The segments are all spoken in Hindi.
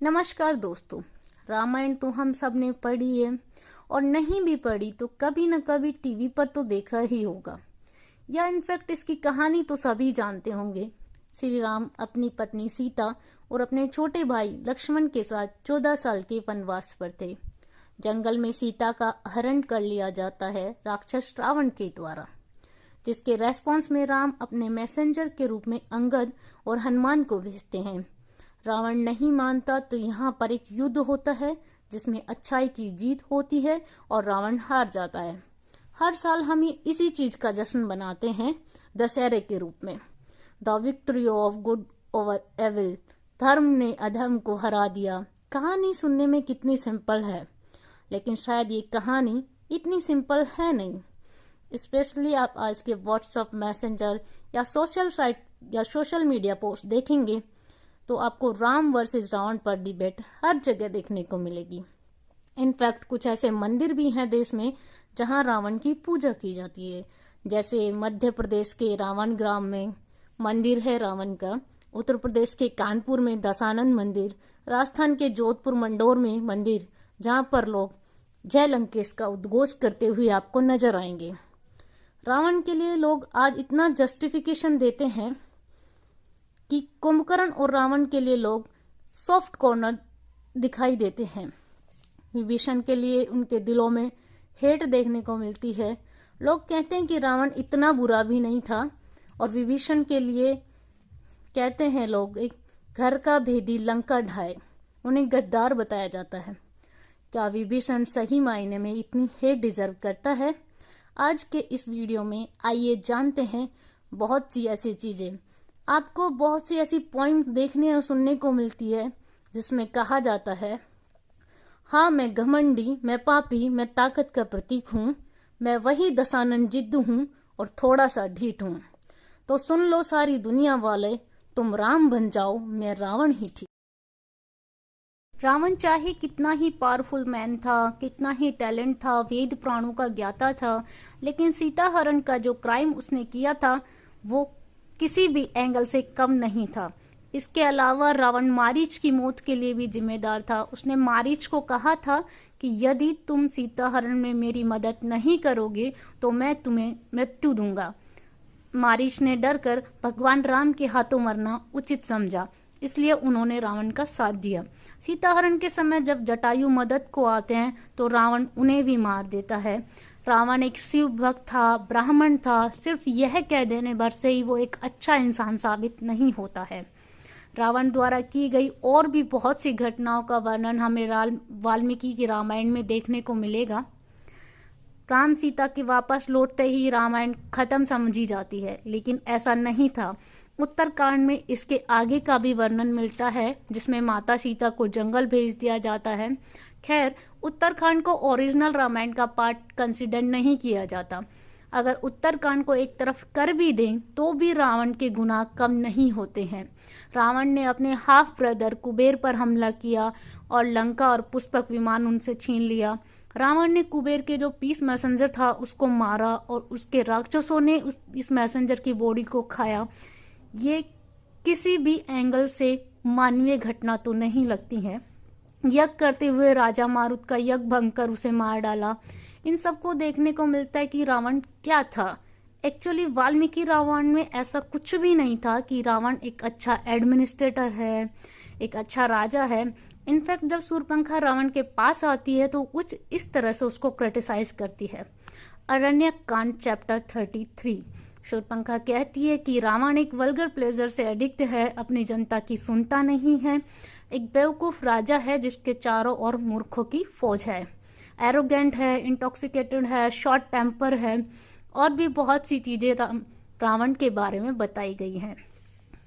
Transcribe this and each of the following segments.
नमस्कार दोस्तों। रामायण तो हम सब ने पढ़ी है और नहीं भी पढ़ी तो कभी न कभी टीवी पर तो देखा ही होगा, या इनफैक्ट इसकी कहानी तो सभी जानते होंगे। श्री राम अपनी पत्नी सीता और अपने छोटे भाई लक्ष्मण के साथ 14 साल के वनवास पर थे। जंगल में सीता का हरण कर लिया जाता है राक्षस रावण के द्वारा, जिसके रेस्पॉन्स में राम अपने मैसेंजर के रूप में अंगद और हनुमान को भेजते हैं। रावण नहीं मानता तो यहाँ पर एक युद्ध होता है जिसमें अच्छाई की जीत होती है और रावण हार जाता है। हर साल हम इसी चीज का जश्न मनाते हैं दशहरे के रूप में। The victory of good over evil, धर्म ने अधर्म को हरा दिया। कहानी सुनने में कितनी सिंपल है, लेकिन शायद ये कहानी इतनी सिंपल है नहीं। स्पेशली आप आज के व्हाट्सएप मैसेंजर या सोशल साइट या सोशल मीडिया पोस्ट देखेंगे तो आपको राम वर्सेस रावण पर डिबेट हर जगह देखने को मिलेगी। इनफैक्ट कुछ ऐसे मंदिर भी हैं देश में जहां रावण की पूजा की जाती है, जैसे मध्य प्रदेश के रावण ग्राम में मंदिर है रावण का, उत्तर प्रदेश के कानपुर में दशानन मंदिर, राजस्थान के जोधपुर मंडोर में मंदिर, जहां पर लोग जय लंकेश का उद्घोष करते हुए आपको नजर आएंगे। रावण के लिए लोग आज इतना जस्टिफिकेशन देते हैं कि कुंभकर्ण और रावण के लिए लोग सॉफ्ट कॉर्नर दिखाई देते हैं। विभीषण के लिए उनके दिलों में हेट देखने को मिलती है। लोग कहते हैं कि रावण इतना बुरा भी नहीं था, और विभीषण के लिए कहते हैं लोग एक घर का भेदी लंका ढाए, उन्हें गद्दार बताया जाता है। क्या विभीषण सही मायने में इतनी हेट डिजर्व करता है? आज के इस वीडियो में आइए जानते हैं बहुत सी ऐसी चीजें। आपको बहुत सी ऐसी पॉइंट देखने और सुनने को मिलती है जिसमें कहा जाता है, हाँ मैं घमंडी, मैं पापी, मैं ताकत का प्रतीक हूँ, मैं वही दशानन जिद्दू हूँ और थोड़ा सा ढीठ हूँ। तो सुन लो सारी दुनिया वाले, तुम राम बन जाओ, मैं रावण ही ठीक। रावण चाहे कितना ही पावरफुल मैन था, कितना ही टैलेंट था, वेद पुराणों का ज्ञाता था, लेकिन सीता हरण का जो क्राइम उसने किया था वो किसी भी एंगल से कम नहीं था। इसके अलावा रावण मारीच की मौत के लिए भी जिम्मेदार था। उसने मारीच को कहा था कि यदि तुम सीता हरण में मेरी मदद नहीं करोगे तो मैं तुम्हें मृत्यु दूंगा। मारीच ने डरकर भगवान राम के हाथों मरना उचित समझा, इसलिए उन्होंने रावण का साथ दिया। सीता हरण के समय जब जटायु मदद को आते हैं तो रावण उन्हें भी मार देता है। रावण एक शिव भक्त था, ब्राह्मण था, सिर्फ यह कह देने भर से ही वो एक अच्छा इंसान साबित नहीं होता है। रावण द्वारा की गई और भी बहुत सी घटनाओं का वर्णन हमें वाल्मीकि की रामायण में देखने को मिलेगा। राम सीता के वापस लौटते ही रामायण खत्म समझी जाती है, लेकिन ऐसा नहीं था। उत्तरकांड में इसके आगे का भी वर्णन मिलता है, जिसमें माता सीता को जंगल भेज दिया जाता है। खैर, उत्तरकांड को ओरिजिनल रामायण का पार्ट कंसिडर नहीं किया जाता। अगर उत्तरकांड को एक तरफ कर भी दें तो भी रावण के गुनाह कम नहीं होते हैं। रावण ने अपने हाफ ब्रदर कुबेर पर हमला किया और लंका और पुष्पक विमान उनसे छीन लिया। रावण ने कुबेर के जो पीस मैसेंजर था उसको मारा और उसके राक्षसों ने इस मैसेंजर की बॉडी को खाया। ये किसी भी एंगल से मानवीय घटना तो नहीं लगती है। यज्ञ करते हुए राजा मारुत का यज्ञ भंग कर उसे मार डाला। इन सबको देखने को मिलता है कि रावण क्या था। एक्चुअली वाल्मीकि रामायण में ऐसा कुछ भी नहीं था कि रावण एक अच्छा एडमिनिस्ट्रेटर है, एक अच्छा राजा है। इनफैक्ट जब शूर्पणखा रावण के पास आती है तो कुछ इस तरह से उसको क्रिटिसाइज करती है। अरण्यक कांड चैप्टर 33। शूर्पणखा कहती है कि रावण एक वल्गर प्लेजर से एडिक्ट है, अपनी जनता की सुनता नहीं है, एक बेवकूफ राजा है जिसके चारों ओर मूर्खों की फौज है, एरोगेंट है, इंटॉक्सिकेटेड है, शॉर्ट टेम्पर है, और भी बहुत सी चीजें रावण के बारे में बताई गई हैं।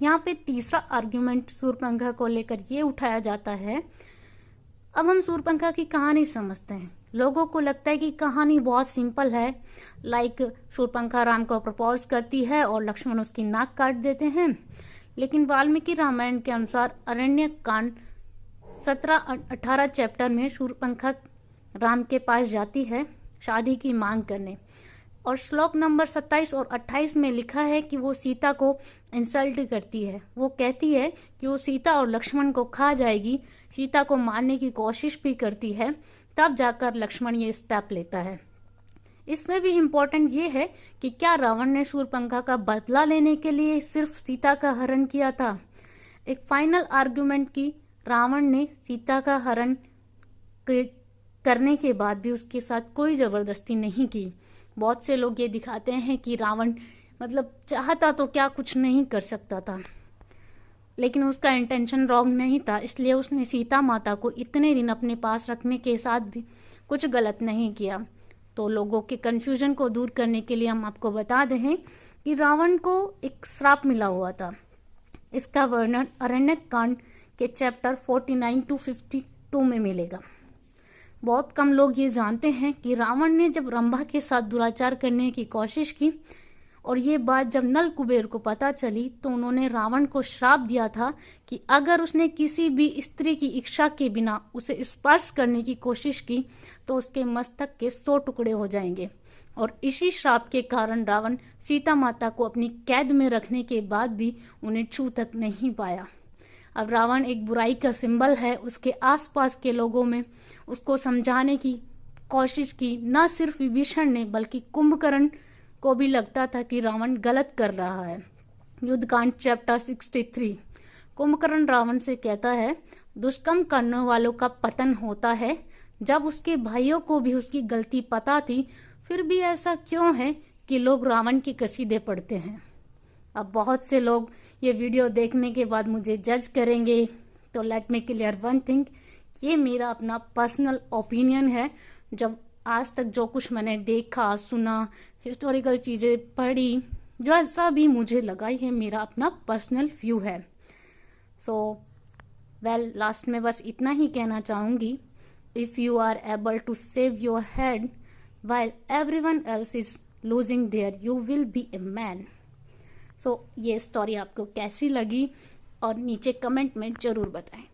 यहाँ पे तीसरा आर्ग्यूमेंट शूर्पणखा को लेकर ये उठाया जाता है। अब हम शूर्पणखा की कहानी समझते हैं। लोगों को लगता है कि कहानी बहुत सिंपल है, लाइक शूर्पणखा राम को प्रपोज करती है और लक्ष्मण उसकी नाक काट देते हैं। लेकिन वाल्मीकि रामायण के अनुसार अरण्यक कांड 17-18 चैप्टर में शूर्पणखा राम के पास जाती है शादी की मांग करने, और श्लोक नंबर 27 और 28 में लिखा है कि वो सीता को इंसल्ट करती है। वो कहती है कि वो सीता और लक्ष्मण को खा जाएगी, सीता को मारने की कोशिश भी करती है। तब जाकर लक्ष्मण ये स्टेप लेता है। इसमें भी इम्पोर्टेंट ये है कि क्या रावण ने शूर्पणखा का बदला लेने के लिए सिर्फ सीता का हरण किया था? एक फाइनल आर्गुमेंट की रावण ने सीता का हरण करने के बाद भी उसके साथ कोई जबरदस्ती नहीं की। बहुत से लोग ये दिखाते हैं कि रावण मतलब चाहता तो क्या कुछ नहीं कर सकता था, लेकिन उसका इंटेंशन रॉन्ग नहीं था, इसलिए उसने सीता माता को इतने दिन अपने पास रखने के साथ भी कुछ गलत नहीं किया। तो लोगों के कंफ्यूजन को दूर करने के लिए हम आपको बता दें कि रावण को एक श्राप मिला हुआ था। इसका वर्णन अरण्यक कांड के चैप्टर 49 to 52 में मिलेगा। बहुत कम लोग ये जानते हैं कि रावण ने जब रंभा के साथ दुराचार करने की कोशिश की और ये बात जब नल कुबेर को पता चली तो उन्होंने रावण को श्राप दिया था कि अगर उसने किसी भी स्त्री की इच्छा के बिना उसे स्पर्श करने की कोशिश की तो उसके मस्तक के 100 टुकड़े हो जाएंगे। और इसी श्राप के कारण रावण सीता माता को अपनी कैद में रखने के बाद भी उन्हें छू तक नहीं पाया। अब रावण एक बुराई का सिंबल है। उसके आसपास के लोगों में उसको समझाने की कोशिश की। न सिर्फ विभीषण ने बल्कि कुंभकर्ण को भी लगता था कि रावण गलत कर रहा है। युद्धकांड चैप्टर 63। कुंभकर्ण रावण से कहता है, दुष्कर्म करने वालों का पतन होता है। जब उसके भाइयों को भी उसकी गलती पता थी, फिर भी ऐसा क्यों है कि लोग रावण की कसीदे पढ़ते हैं। अब बहुत से लोग ये वीडियो देखने के बाद मुझे जज करेंगे, तो let me clear one thing, ये मेरा अपना पर्सनल ओपिनियन है। जब आज तक जो कुछ मैंने देखा, सुना, हिस्टोरिकल चीजें पढ़ी, जो ऐसा भी मुझे लगा, ये मेरा अपना पर्सनल व्यू है। सो लास्ट में बस इतना ही कहना चाहूंगी, if you are able to save your head while everyone else is losing there, you will be a man. So ये स्टोरी आपको कैसी लगी और नीचे कमेंट में जरूर बताएं।